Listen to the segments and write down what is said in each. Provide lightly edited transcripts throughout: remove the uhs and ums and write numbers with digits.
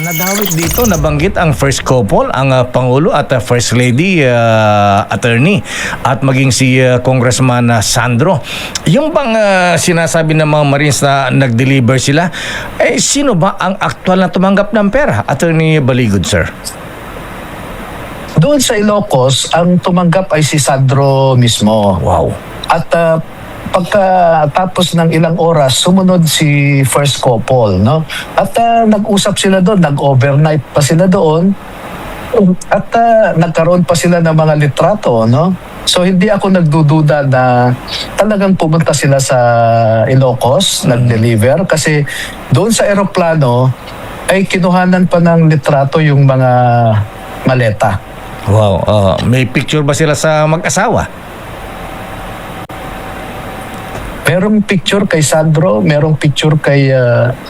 Nadawit dito, nabanggit ang first couple, ang Pangulo at First Lady Attorney at maging si Congressman Sandro. Yung bang sinasabi ng mga Marines na nag-deliver sila, sino ba ang aktual na tumanggap ng pera? Attorney Baligod, sir. Doon sa Ilocos, ang tumanggap ay si Sandro mismo. Wow. At pagkatapos ng ilang oras, sumunod si first couple, no? At nag-usap sila doon, nag-overnight pa sila doon. At nagkaroon pa sila ng mga litrato, no? So hindi ako nagdududa na talagang pumunta sila sa Ilocos, nag-deliver. Kasi doon sa eroplano, ay kinuhanan pa ng litrato yung mga maleta. Wow. May picture ba sila sa mag-asawa? Merong picture kay Sandro, merong picture kay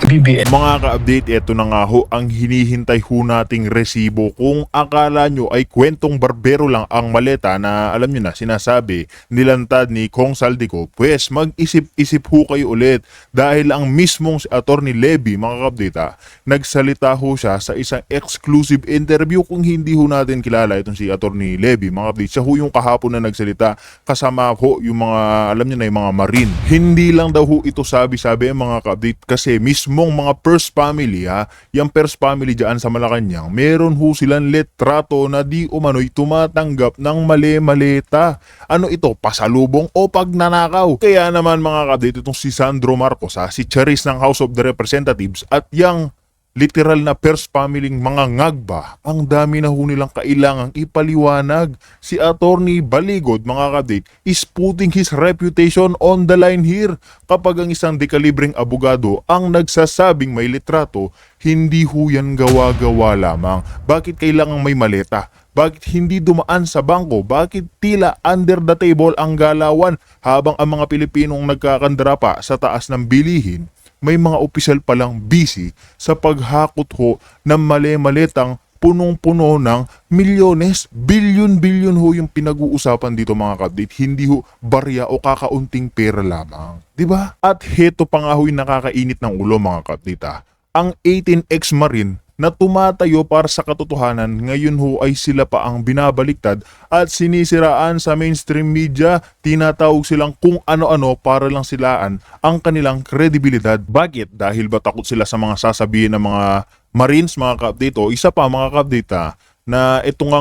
BBM. Mga ka-update, eto na nga ho ang hinihintay ho nating resibo. Kung akala nyo ay kwentong barbero lang ang maleta na alam nyo na sinasabi nilantad ni Kong Saldico, pues mag-isip-isip ho kayo ulit dahil ang mismong si Attorney Levy, mga ka-update, nagsalita ho siya sa isang exclusive interview. Kung hindi ho natin kilala itong si Attorney Levy, mga ka-update, siya ho yung kahapon na nagsalita kasama ho yung mga alam nyo na yung mga Marine. Hindi lang daw ho ito sabi-sabi ang mga ka-update kasi mismong mga first family yung first family dyan sa Malacanang, meron ho silang litrato na di umano'y tumatanggap ng mali-maleta. Ano ito? Pasalubong o pagnanakaw? Kaya naman mga ka-update, itong si Sandro Marcos, si Charis ng House of the Representatives at yung literal na first family mga ngagba, ang dami na ho nilang kailangang ipaliwanag. Si Attorney Baligod, mga ka-update, is putting his reputation on the line here. Kapag ang isang dekalibreng abogado ang nagsasabing may litrato, hindi ho yan gawa-gawa lamang. Bakit kailangang may maleta? Bakit hindi dumaan sa bangko? Bakit tila under the table ang galawan habang ang mga Pilipinong nagkakandara pa sa taas ng bilihin? May mga opisyal palang busy sa paghakot ho ng mali-malitang punong-puno ng milyones, bilyon-bilyon ho yung pinag-uusapan dito mga ka-update. Hindi ho barya o kakaunting pera lamang. Diba? At heto pa nga ho yung nakakainit ng ulo mga ka-update. Ang 18 ex-Marine na tumatayo para sa katotohanan, ngayon ho ay sila pa ang binabaliktad at sinisiraan sa mainstream media. Tinatawag silang kung ano-ano para lang silaan ang kanilang kredibilidad. Bakit? Dahil ba takot sila sa mga sasabihin ng mga Marines, mga ka-update? O isa pa mga ka-update na itong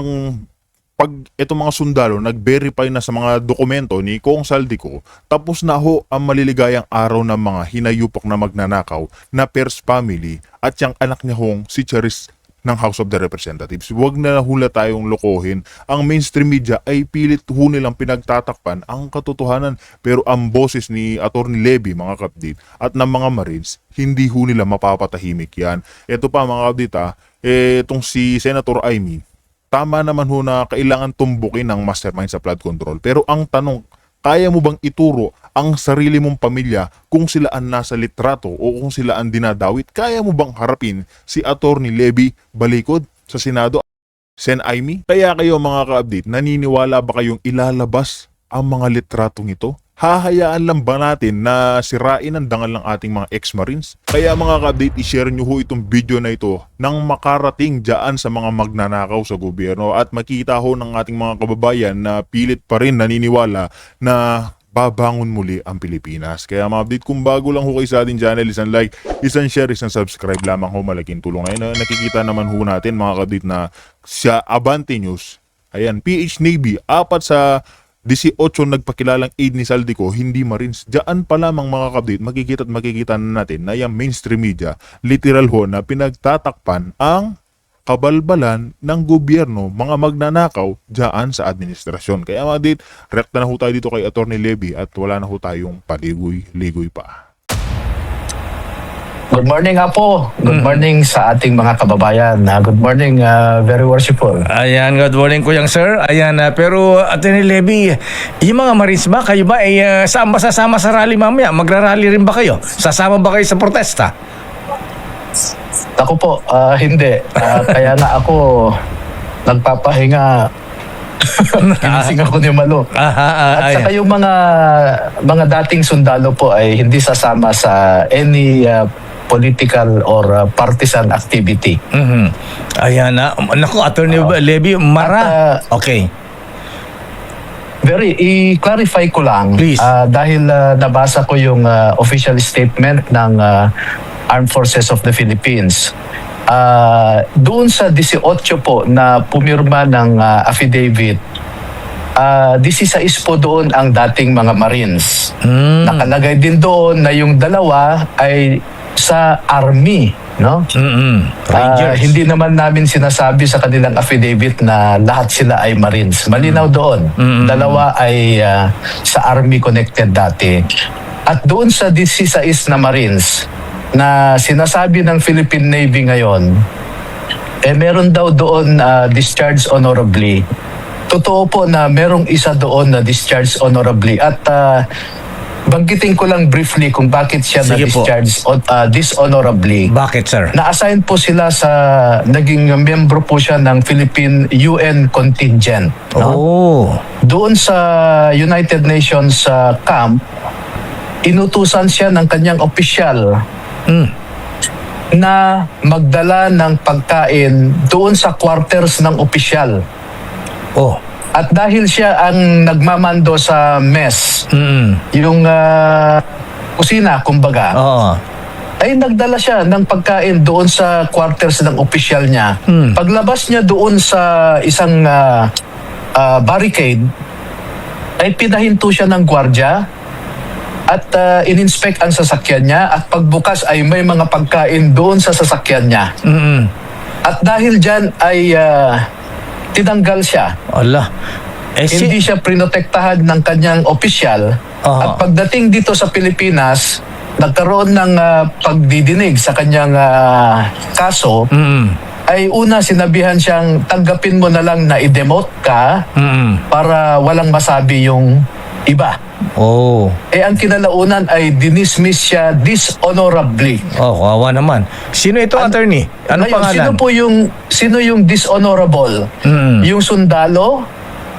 mga sundalo nag-verify na sa mga dokumento ni Kong Saldico, tapos na ho ang maliligayang araw ng mga hinayupak na magnanakaw na first family at yung anak niya hong si Charis ng House of the Representatives. Huwag na hula tayong lokohin. Ang mainstream media ay pilit ho nilang pinagtatakpan ang katotohanan, pero ang boses ni Attorney Levy, mga ka-update, at ng mga Marines, hindi ho nila mapapatahimik yan. Ito pa mga ka-update, itong si Senator Amy, tama naman ho na kailangan tumbukin ng mastermind sa flood control. Pero ang tanong, kaya mo bang ituro ang sarili mong pamilya kung sila ang nasa litrato o kung sila ang dinadawit? Kaya mo bang harapin si Attorney Levy Baligod sa Senado? Sen Amy? Kaya kayo mga ka-update, naniniwala ba kayong ilalabas ang mga litratong ito? Hahayaan lang ba natin na sirain ang dangal ng ating mga ex-Marines? Kaya mga ka-update, i-share nyo ho itong video na ito nang makarating dyan sa mga magnanakaw sa gobyerno at makita ho ng ating mga kababayan na pilit pa rin naniniwala na babangon muli ang Pilipinas. Kaya mga update, kung bago lang ho kayo sa ating channel, isang like, isang share, isang subscribe lamang ho, malaking tulong. Ngayon nakikita naman ho natin mga ka-update na sa Abante News, ayan, PH Navy, 4 sa 18 nagpakilalang aid ni Saldico, hindi Marines. Diyan pa lamang mga ka-update, makikita na natin na yung mainstream media, literal ho na pinagtatakpan ang kabalbalan ng gobyerno, mga magnanakaw diyan sa administrasyon. Kaya mga update, rekta na ho tayo dito kay Attorney Levy at wala na ho tayong paligoy-ligoy pa. Good morning po. Good morning sa ating mga kababayan. Good morning, very worshipful. Ayan, good morning Kuyang Sir. Ayan, pero Attorney Levy, yung mga Marines ba, kayo ba ay saan ba sasama sa rally mamaya? Magra-rally rin ba kayo? Sasama ba kayo sa protesta? Ako po, hindi. Kaya nga ako nagpapahinga. Ginising ako ni Malo. At saka yung mga dating sundalo po ay hindi sasama sa any political or partisan activity. Mhm. Ayan na. Naku, Attorney Levy, okay. I-clarify ko lang, Please. dahil nabasa ko yung official statement ng Armed Forces of the Philippines. Doon sa 18 po na pumirma ng affidavit, 16 po doon ang dating mga Marines. Nakalagay din doon na yung dalawa ay sa Army, no? Rangers. Hindi naman namin sinasabi sa kanilang affidavit na lahat sila ay Marines. Malinaw doon. Dalawa ay sa Army connected dati. At doon sa 16 na Marines na sinasabi ng Philippine Navy ngayon, meron daw doon discharged honorably. Totoo po na merong isa doon na discharged honorably. At banggitin ko lang briefly kung bakit siya Sige po. na-discharge dishonorably. Bakit, sir? Na-assign po sila naging membro po siya ng Philippine UN contingent. No? Oh. Doon sa United Nations camp, inutusan siya ng kanyang opisyal na magdala ng pagkain doon sa quarters ng opisyal. Oh. At dahil siya ang nagmamando sa mess, yung kusina, kumbaga, Oo. ay nagdala siya ng pagkain doon sa quarters ng opisyal niya. Paglabas niya doon sa isang barricade, ay pinahinto siya ng gwardya at in-inspect ang sasakyan niya at pagbukas ay may mga pagkain doon sa sasakyan niya. At dahil dyan ay tinanggal siya. Ala. Hindi siya prinotektahan ng kanyang opisyal. At pagdating dito sa Pilipinas, nagkaroon ng pagdidinig sa kanyang kaso, ay una sinabihan siyang tanggapin mo na lang na i-demote ka para walang masabi yung iba. Oh. Ang kinalaunan ay dinismiss siya dishonorably. Oh, kawawa naman. Sino ito, attorney? Ano Ngayon, pangalan? sino yung dishonorable? Yung sundalo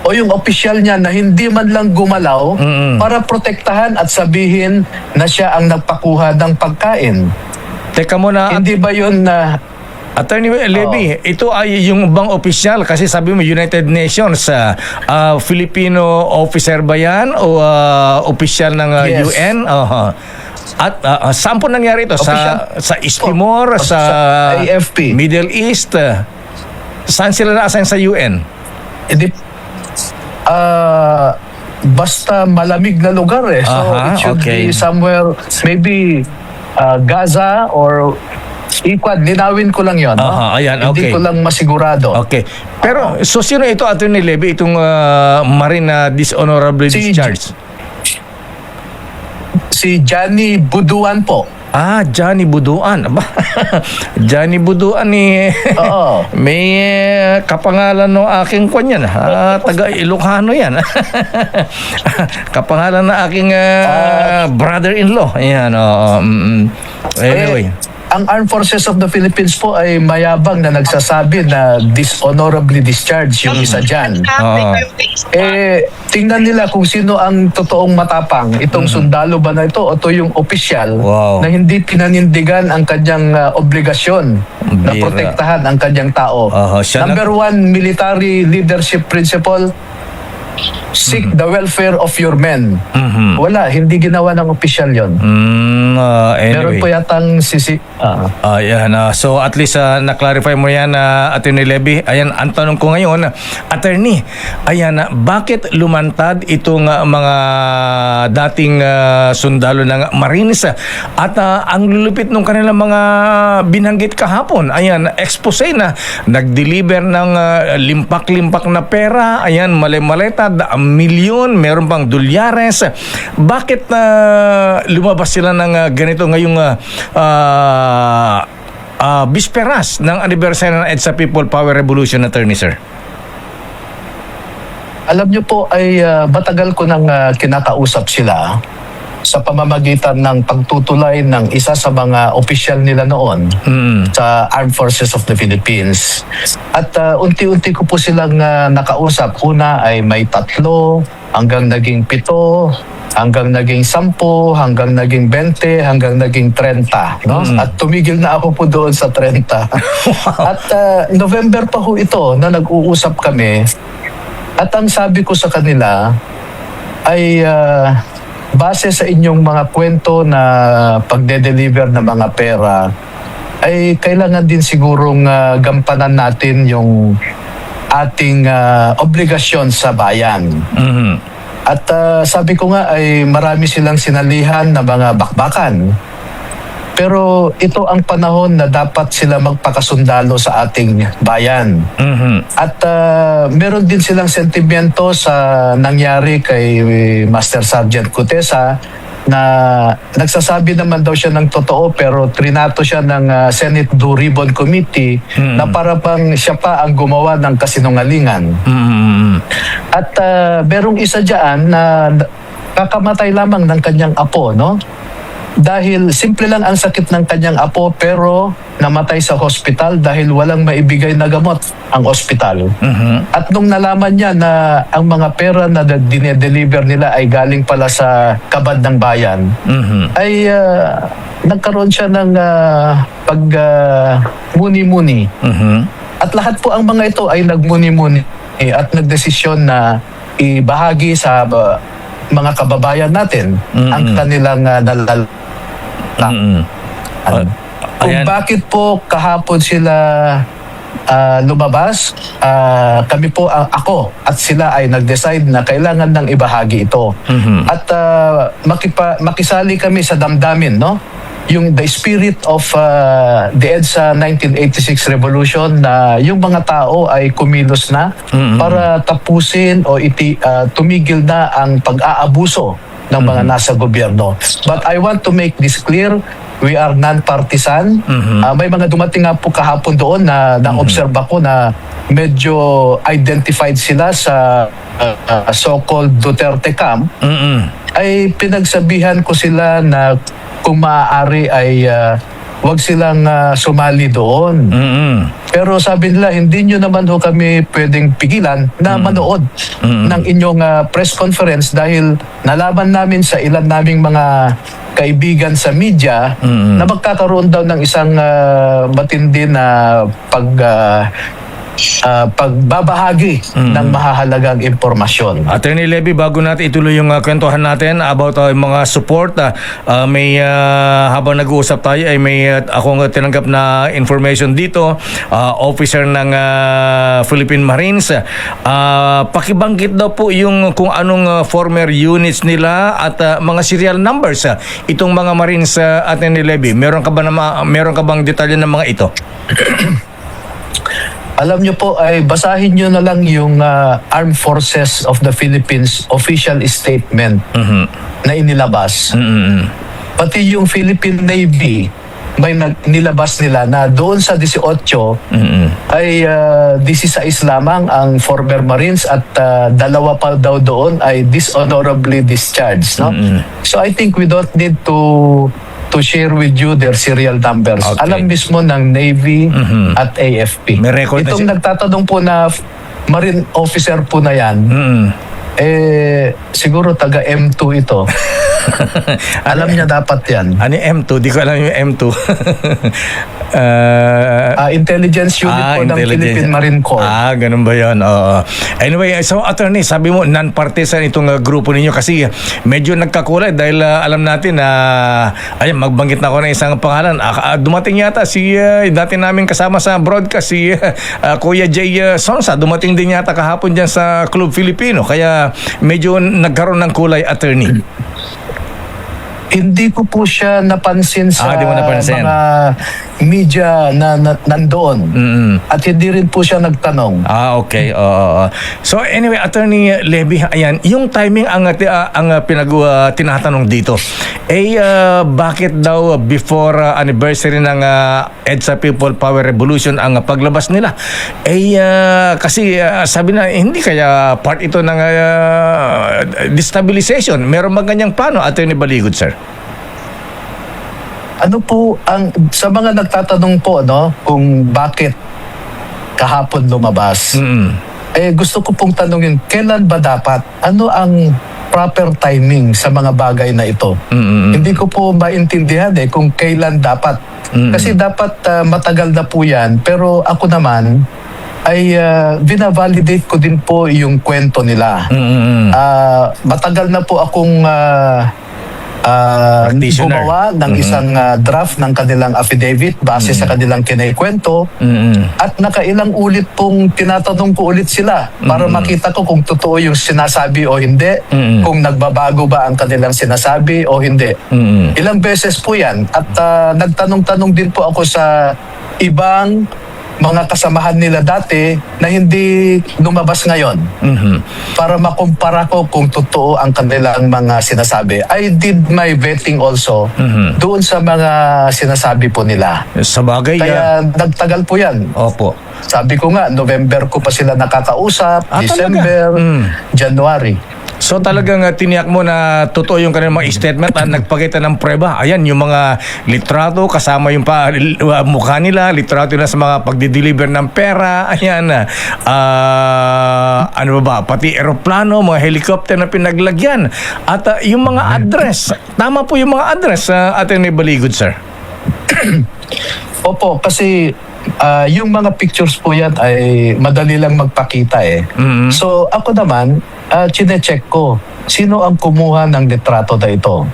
o yung opisyal niya na hindi man lang gumalaw para protektahan at sabihin na siya ang nagpakuha ng pagkain? Teka muna, Hindi ba yun na Attorney Levy, ito ay yung bang opisyal? Kasi sabi mo United Nations, Filipino officer ba yan? O opisyal ng Yes. UN? At saan po nangyari ito? Sa East Timor? Oh, sa AFP. Middle East? Saan sila na-assign sa UN? Hindi, basta malamig na lugar eh. So Aha, it should okay. be somewhere, maybe Gaza or Iquad. Linawin ko lang yon. Aha, ayan, Hindi okay. ko lang masigurado. Okay. Pero, so sino ito, Attorney Levy, itong Marine na dishonorably Si discharged? Si Johnny Buduan po. Johnny Buduan. Aba, Johnny Buduan ni Oo. may kapangalan ng aking kwan yan. Taga Ilocano yan. Kapangalan ng aking brother-in-law. Ayan. Anyway. Ang Armed Forces of the Philippines po ay mayabang na nagsasabi na dishonorably discharged yung isa dyan. Tingnan nila kung sino ang totoong matapang. Itong sundalo ba na ito o ito yung opisyal na hindi pinanindigan ang kanyang obligasyon na Bira. protektahan ang kanyang tao. Siya Number one, military leadership principle, seek the welfare of your men. Wala, hindi ginawa ng opisyal yon. Meron Anyway. po yatang Ayan, so at least na-clarify mo yan, Attorney Levy. Ayan, ang tanong ko ngayon, Attorney, ayan, bakit lumantad itong mga dating sundalo ng Marines at ang lulupit ng kanilang mga binanggit kahapon? Ayan, expose na nag-deliver ng limpak-limpak na pera, ayan, male-maleta, milyon, meron pang dolyares. Bakit lumabas sila ng ganito ngayong bisperas ng anibersaryo ng EDSA People Power Revolution, Attorney, sir? Alam niyo po ay matagal ko nang kinakausap sila sa pamamagitan ng pagtutulay ng isa sa mga opisyal nila noon sa Armed Forces of the Philippines. At unti-unti ko po silang nakausap. Una ay may 3, hanggang naging 7, hanggang naging 10, hanggang naging 20, hanggang naging 30. No? At tumigil na ako po doon sa 30. At November pa ho ito na nag-uusap kami. At ang sabi ko sa kanila ay base sa inyong mga kwento na pagde-deliver ng mga pera, ay kailangan din sigurong gampanan natin yung ating obligasyon sa bayan. At sabi ko nga ay marami silang sinalihan na mga bakbakan. Pero ito ang panahon na dapat sila magpakasundalo sa ating bayan. At meron din silang sentimento sa nangyari kay Master Sergeant Cutesa na nagsasabi naman daw siya ng totoo pero trinato siya ng Senate Blue Ribbon Committee na para bang siya pa ang gumawa ng kasinungalingan. At merong isa dyan na kakamatay lamang ng kanyang apo, no? Dahil simple lang ang sakit ng kanyang apo pero namatay sa hospital dahil walang maibigay na gamot ang hospital. At nung nalaman niya na ang mga pera na dinedeliver nila ay galing pala sa kabad ng bayan, ay nagkaroon siya ng muni-muni. At lahat po ang mga ito ay nagmuni-muni at nagdesisyon na ibahagi sa mga kababayan natin ang kanilang nalal. Kung bakit po kahapon sila lumabas, kami po, ako at sila ay nag-decide na kailangan nang ibahagi ito. At makisali kami sa damdamin, no? Yung the spirit of the EDSA 1986 revolution na yung mga tao ay kumilos na para tapusin o tumigil na ang pag-aabuso ng mga nasa gobyerno. But I want to make this clear, we are non-partisan. May mga dumating nga po kahapon doon na na-observe ako na medyo identified sila sa so-called Duterte camp. Ay pinagsabihan ko sila na kung maaari ay wag silang sumali doon. Pero sabi nila, hindi nyo naman ho kami pwedeng pigilan na manood ng inyong press conference dahil nalaman namin sa ilan naming mga kaibigan sa media na magkakaroon daw ng isang matindi na pagbabahagi ng mahahalagang impormasyon. Attorney Levy, bago natin ituloy yung kwentuhan natin about mga support, may habang nag-uusap tayo ay may akong tinanggap na information dito, officer ng Philippine Marines. Pakibanggit daw po yung kung anong former units nila at mga serial numbers itong mga Marines, Attorney Levy. Meron ka bang detalye ng mga ito? Alam nyo po, ay basahin nyo na lang yung Armed Forces of the Philippines official statement na inilabas. Pati yung Philippine Navy, may nilabas nila na doon sa 18 ay 16 lamang ang former Marines at 2 pa daw doon ay dishonorably discharged. No? So I think we don't need to share with you their serial numbers. Okay. Alam mismo ng Navy at AFP. May record na Itong nagtatanong po na Marine officer po na yan, siguro taga M2 ito. Alam niya dapat yan. Ano yung M2? Di ko alam yung M2. Intelligence unit po ng Philippine Marine Corps. Ganun ba yun? Oo. Anyway, so attorney, sabi mo non-partisan itong grupo ninyo kasi medyo nagkakulay dahil alam natin na magbanggit na ako ng isang pangalan. Dumating yata si dati namin kasama sa broadcast si Kuya Jay Sonsa. Dumating din yata kahapon dyan sa Club Filipino. Kaya medyo nagkaroon ng kulay, attorney. Hindi ko po siya napansin sa di mo napansin. mga media na nandoon. At hindi rin po siya nagtanong. Okay. So anyway, Attorney Levy, ayan, yung timing ang tinatanong dito. Bakit daw before anniversary ng EDSA People Power Revolution ang paglabas nila? Kasi sabi na, hindi kaya part ito ng destabilization. Meron ba ganyang plano, Attorney Baligod, sir? Ano po ang sa mga nagtatanong po, no, kung bakit kahapon lumabas? gusto ko pong tanungin, kailan ba dapat? Ano ang proper timing sa mga bagay na ito? Hindi ko po maintindihan kung kailan dapat. Kasi dapat matagal na po yan. Pero ako naman ay binavalidate ko din po yung kwento nila. Matagal na po akong Practitioner. gumawa ng isang draft ng kanilang affidavit base sa kanilang kinaikwento. At nakailang ulit pong tinatanong ko ulit sila para makita ko kung totoo yung sinasabi o hindi, kung nagbabago ba ang kanilang sinasabi o hindi. Ilang beses po yan. At nagtanong-tanong din po ako sa ibang mga kasamahan nila dati na hindi lumabas ngayon para makumpara ko kung totoo ang kanilang mga sinasabi. I did my vetting also doon sa mga sinasabi po nila. Sa bagay, Kaya nagtagal po yan. opo. Sabi ko nga, November ko pa sila nakakausap, December, January. So talagang tiniyak mo na totoo yung kanilang mga statement at nagpakita ng prueba. Ayan, yung mga litrato, kasama yung mukha nila, litrato nila sa mga pagdi-deliver ng pera. Ayan, ano ba, pati eroplano, mga helicopter na pinaglagyan. At yung mga address, tama po yung mga address, Atty. Baligod, sir. Opo, kasi yung mga pictures po yan ay madali lang magpakita So ako naman, chinecheck ko sino ang kumuha ng litrato na ito.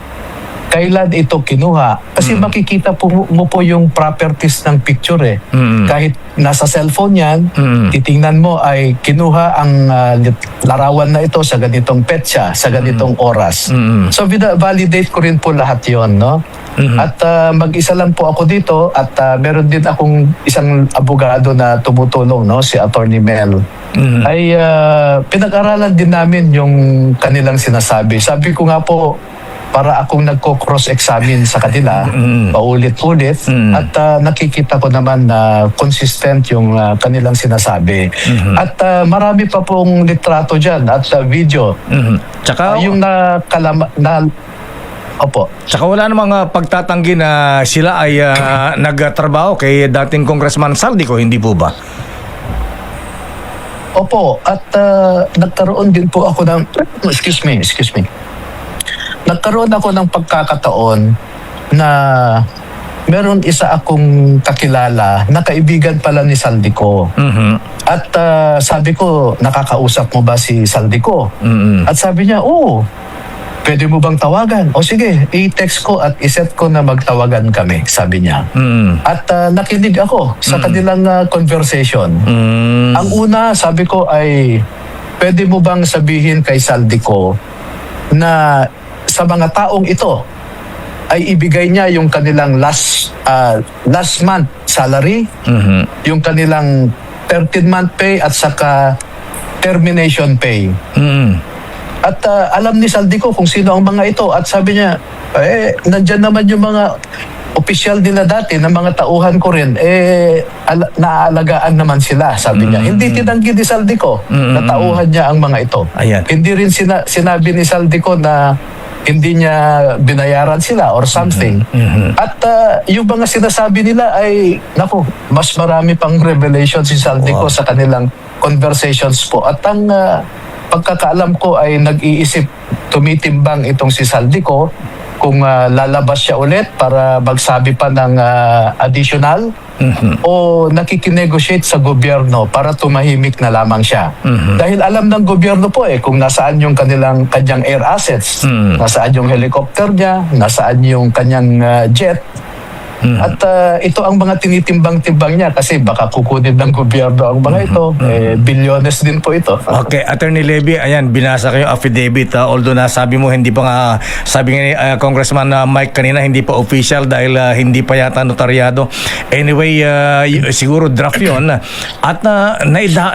Kailan ito kinuha? Kasi makikita mo po yung properties ng picture Kahit nasa cellphone yan, titingnan mo ay kinuha ang larawan na ito sa ganitong petsa, sa ganitong oras. So validate ko rin po lahat yon, no? At mag-isa lang po ako dito at meron din akong isang abogado na tumutulong, no, si Attorney Mel. Ay pinag-aralan din namin yung kanilang sinasabi. Sabi ko nga po, para akong nagko-cross-examine sa kanila paulit-ulit at nakikita ko naman na consistent yung kanilang sinasabi. At marami pa pong litrato dyan at video. Tsaka, Yung Opo. tsaka wala namang pagtatanggi na sila ay nagtrabaho kay dating Congressman Saldico, hindi po ba? Opo, at nagkaroon din po ako ng excuse me. Nagkaroon ako ng pagkakataon na meron isa akong kakilala na kaibigan pala ni Saldico. At sabi ko, nakakausap mo ba si Saldico? At sabi niya, oo. Pwede mo bang tawagan? O sige, i-text ko at iset ko na magtawagan kami, sabi niya. At nakinig ako sa kanilang conversation. Ang una, sabi ko ay, pwede mo bang sabihin kay Saldico na sa mga taong ito ay ibigay niya yung kanilang last month salary, yung kanilang 13-month pay at saka termination pay. At alam ni Saldico kung sino ang mga ito. At sabi niya, nandyan naman yung mga opisyal nila dati na mga tauhan ko rin, naaalagaan naman sila, sabi niya. Hindi tinanggi ni Saldico na tauhan niya ang mga ito. Ayan. Hindi rin sinabi ni Saldico na hindi niya binayaran sila or something. At yung mga sinasabi nila ay, naku, mas marami pang revelation si Saldico sa kanilang conversations po. At ang pagkakaalam ko ay nag-iisip, tumitimbang itong si Saldico kung lalabas siya ulit para magsabi pa ng additional o nakikinegotiate sa gobyerno para tumahimik na lamang siya. Dahil alam ng gobyerno po kung nasaan yung kanyang air assets, nasaan yung helicopter niya, nasaan yung kanyang jet. At ito ang mga tinitimbang-timbang niya kasi baka kukunin ng gobyerno ang mga ito. Bilyones din po ito. Okay, Attorney Levy, ayan, binasa ko yung affidavit. Although nasabi mo, hindi pa nga, sabi nga Congressman Mike kanina, hindi pa official dahil hindi pa yata notaryado. Anyway, siguro draft yun. At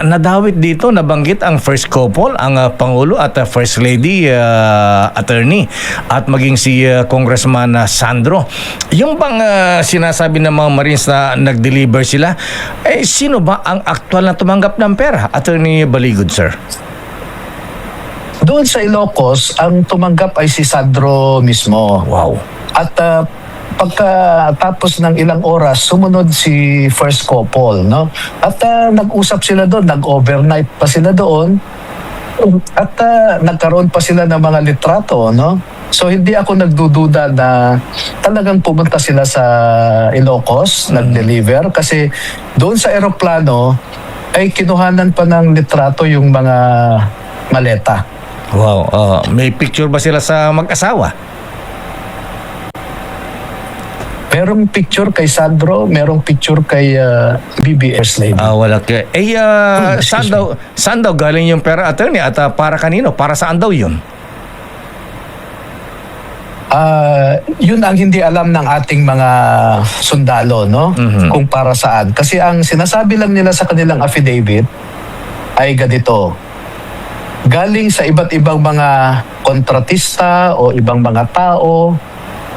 nadawit dito, nabanggit ang first couple, ang Pangulo at First Lady Attorney at maging si Congressman Sandro. Yung bang sinasabi ng mga Marines na nag-deliver sila, sino ba ang aktual na tumanggap ng pera? Attorney Baligod, sir. Doon sa Ilocos, ang tumanggap ay si Sandro mismo. Wow. At pagkatapos ng ilang oras, sumunod si first couple, no? At nag-usap sila doon, nag-overnight pa sila doon. At nagkaroon pa sila ng mga litrato, no? So hindi ako nagdududa na talagang pumunta sila sa Ilocos, nag-deliver kasi doon sa eroplano ay kinuhanan pa ng litrato yung mga maleta. Wow. May picture ba sila sa mag-asawa? Merong picture kay Sandro, merong picture kay BBS lady. Wala ka. Saan daw galing yung pera, attorney? At para kanino? Para saan daw yun? Yun ang hindi alam ng ating mga sundalo, no? Kung para saan. Kasi ang sinasabi lang nila sa kanilang affidavit ay ganito. Galing sa iba't ibang mga kontratista o ibang mga tao,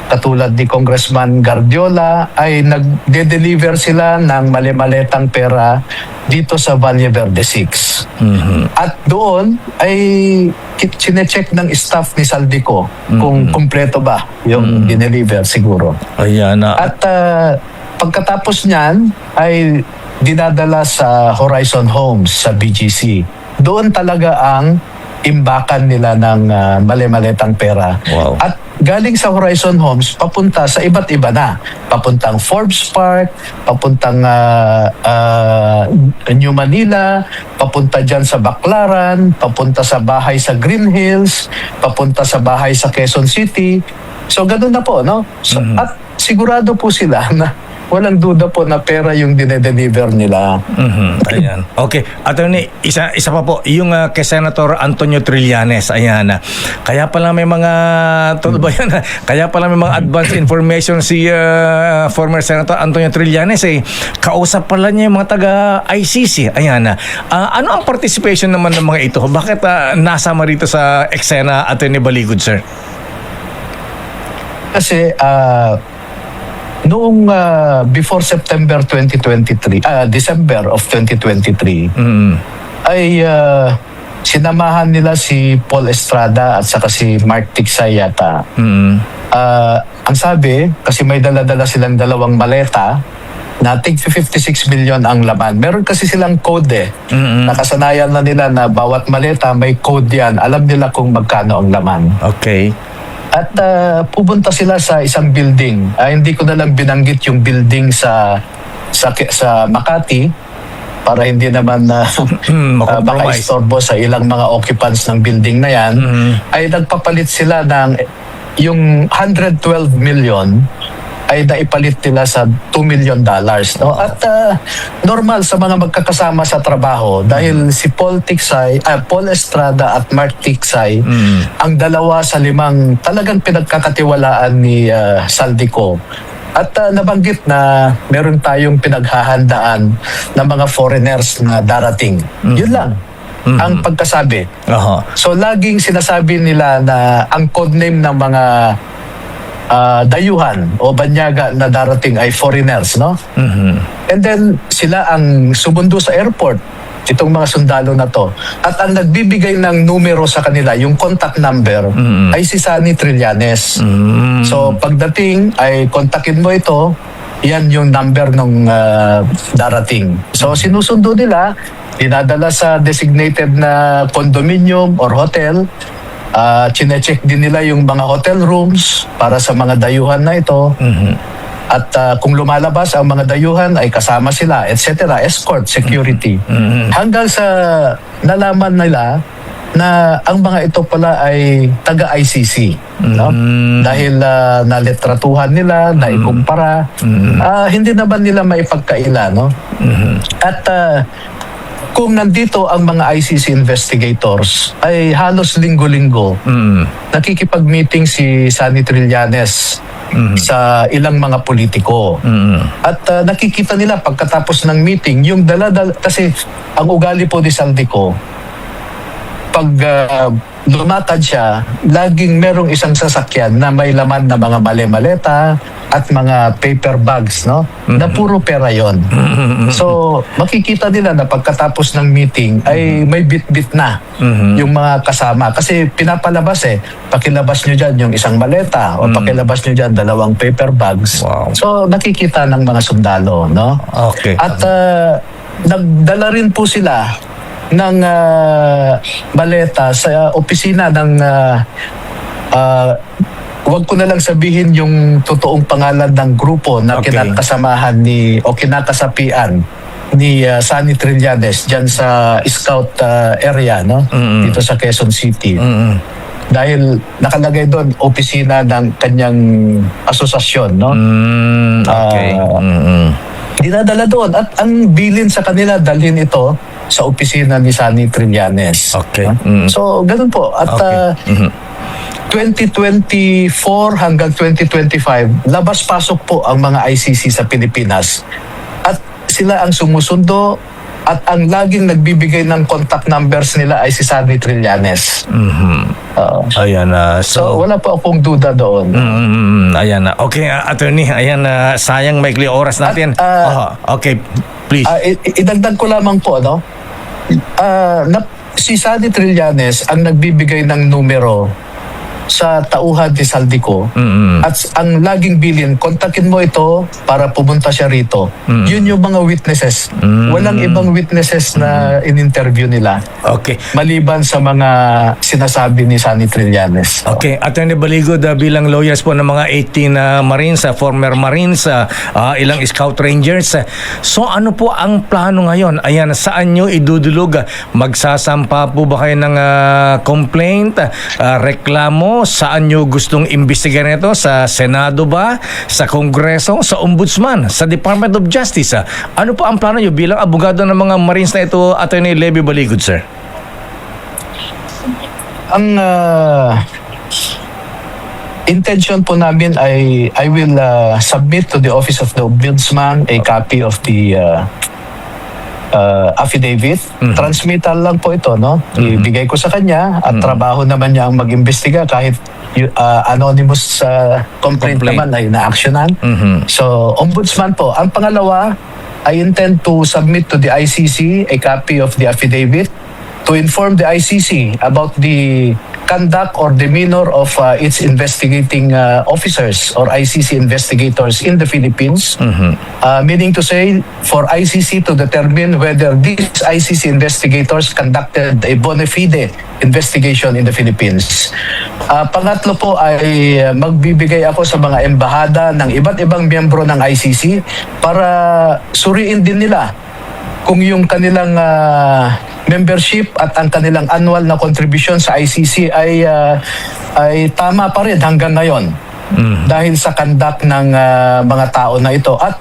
katulad ni Congressman Guardiola, ay nagde-deliver sila ng mali-maletang pera dito sa Valle Verde 6. At doon ay chinecheck ng staff ni Saldico kung kumpleto ba yung dineliver siguro. Ayan na. At pagkatapos niyan ay dinadala sa Horizon Homes sa BGC. Doon talaga ang imbakan nila ng mali-maletang pera. Wow. At galing sa Horizon Homes, papunta sa iba't iba na. Papuntang Forbes Park, papuntang New Manila, papunta dyan sa Baclaran, papunta sa bahay sa Green Hills, papunta sa bahay sa Quezon City. So, ganun na po, no? So, at sigurado po sila na walang duda po na pera yung dinedeliver nila. Ayan. Okay. Attorney, isa pa po, yung kay Senator Antonio Trillanes, ayan. Kaya pala may mga, todo ba yan? Kaya pala may mga advance information si former Senator Antonio Trillanes, kausap pala niya yung mga taga-ICC. Ayan. Ano ang participation naman ng mga ito? Bakit nasama rito sa eksena, Attorney Baligod, sir? Kasi, noong before September 2023, December of 2023, ay sinamahan nila si Paul Estrada at saka si Mark Tiksay yata. Ang sabi, kasi may dala-dala silang dalawang maleta, na tig 56 million ang laman. Meron kasi silang code Nakasanayan na nila na bawat maleta may code yan. Alam nila kung magkano ang laman. Okay. At pupunta sila sa isang building. Hindi ko na lang binanggit yung building sa Makati para hindi naman baka istorbo sa ilang mga occupants ng building na yan. Ay nagpapalit sila ng yung 112 million ay naipalit nila sa $2 million. No? At normal sa mga magkakasama sa trabaho dahil si Paul Estrada at Mark Tiksay, ang dalawa sa 5 talagang pinagkakatiwalaan ni Saldico. At nabanggit na meron tayong pinaghahandaan ng mga foreigners na darating. Yun lang ang pagkasabi. So laging sinasabi nila na ang codename ng mga dayuhan o banyaga na darating ay foreigners, no? And then sila ang sumundo sa airport, itong mga sundalo na to. At ang nagbibigay ng numero sa kanila, yung contact number, ay si Sunny Trillanes. So pagdating ay kontakin mo ito, yan yung number ng darating. So sinusundo nila, dinadala sa designated na condominium or hotel. Chinecheck din nila yung mga hotel rooms para sa mga dayuhan na ito. At kung lumalabas ang mga dayuhan ay kasama sila, etc. Escort, security. Hanggang sa nalaman nila na ang mga ito pala ay taga-ICC. No? Dahil nalitratuhan nila, naikumpara. Hindi naman nila maipagkaila. No? At kung nandito ang mga ICC investigators, ay halos linggo-linggo, nakikipag-meeting si Sunny Trillanes sa ilang mga politiko. At nakikita nila pagkatapos ng meeting, yung dala-dala, kasi ang ugali po ni Saldico, pag lumakad siya, laging merong isang sasakyan na may laman na mga mali-maleta at mga paper bags, no? Na puro pera yon. So, makikita nila na pagkatapos ng meeting ay may bit-bit na yung mga kasama. Kasi pinapalabas pakilabas nyo dyan yung isang maleta o pakilabas nyo dyan 2 paper bags. Wow. So, nakikita ng mga sundalo, no? Okay. At nagdala rin po sila ng maleta sa opisina ng wag ko na lang sabihin yung totoong pangalan ng grupo na Okay. kinakasamahan o kinakasapian ni Sunny Trillanes dyan sa Scout area, no? Dito sa Quezon City. Dahil nakalagay doon opisina ng kanyang asosasyon, no? Okay. Dinadala doon at ang bilin sa kanila dalhin ito sa opisina ni Sunny Trillanes. Okay. So, ganun po. At Okay. 2024 hanggang 2025, labas-pasok po ang mga ICC sa Pilipinas. At sila ang sumusundo at ang laging nagbibigay ng contact numbers nila ay si Sunny Trillanes. Ayan na. So, wala po akong duda doon. Ayan na. Okay, attorney. Ayan na. Sayang maikli oras natin. Okay, please. Idagdag ko lamang po, no? Si Sunny Trillanes ang nagbibigay ng numero sa tauhan ni Saldico at ang laging bilin, kontakin mo ito para pumunta siya rito. Yun yung mga witnesses. Walang ibang witnesses na in-interview nila. Okay. Maliban sa mga sinasabi ni Sunny Trillanes. Okay, Attorney Baligod, bilang lawyers po ng mga 18 Marines, former Marines, ilang Scout Rangers. So ano po ang plano ngayon? Ayan, saan nyo idudulog? Magsasampa po ba kayo ng complaint, reklamo? Saan nyo gustong imbestigahan ito? Sa Senado ba? Sa Kongreso? Sa Ombudsman? Sa Department of Justice? Ano po ang plano nyo bilang abogado ng mga Marines na ito, Attorney Levy Baligod, sir? Ang intention po namin ay I will submit to the Office of the Ombudsman a copy of the affidavit. Transmittal lang po ito, no? Ibigay ko sa kanya at trabaho naman niya ang mag-imbestiga kahit anonymous complaint naman ay na-actionan. So, Ombudsman po. Ang pangalawa, I intend to submit to the ICC a copy of the affidavit to inform the ICC about the conduct or demeanor of its investigating officers or ICC investigators in the Philippines. Meaning to say, for ICC to determine whether these ICC investigators conducted a bona fide investigation in the Philippines. Pangatlo po ay magbibigay ako sa mga embahada ng iba't ibang miyembro ng ICC para suriin din nila kung yung kanilang membership at ang kanilang annual na contribution sa ICC ay tama pa rin hanggang ngayon dahil sa conduct ng mga tao na ito. At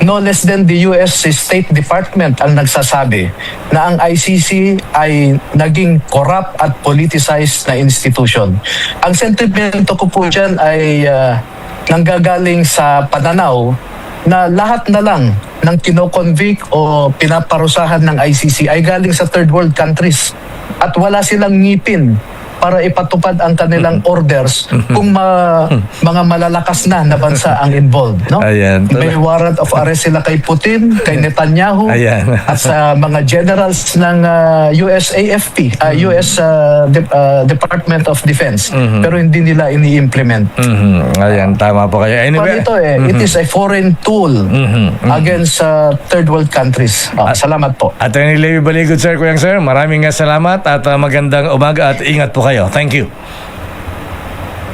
no less than the US State Department ang nagsasabi na ang ICC ay naging corrupt at politicized na institution. Ang sentimento ko po dyan ay nanggagaling sa pananaw na lahat na lang ng kino-convict o pinaparusahan ng ICC ay galing sa third world countries at wala silang ngipin para ipatupad ang kanilang orders kung mga malalakas na bansa ang involved, no? Ayan. May warrant of arrest sila kay Putin, kay Netanyahu, Ayan. at sa mga generals ng US AFP, US Department of Defense. Pero hindi nila ini-implement. Ayan, tama po kayo. Anyway, Ito it is a foreign tool against third world countries. Salamat po. Attorney Levy Baligod, sir, Kuyang sir, maraming salamat at magandang umaga at ingat po kayo. Thank you.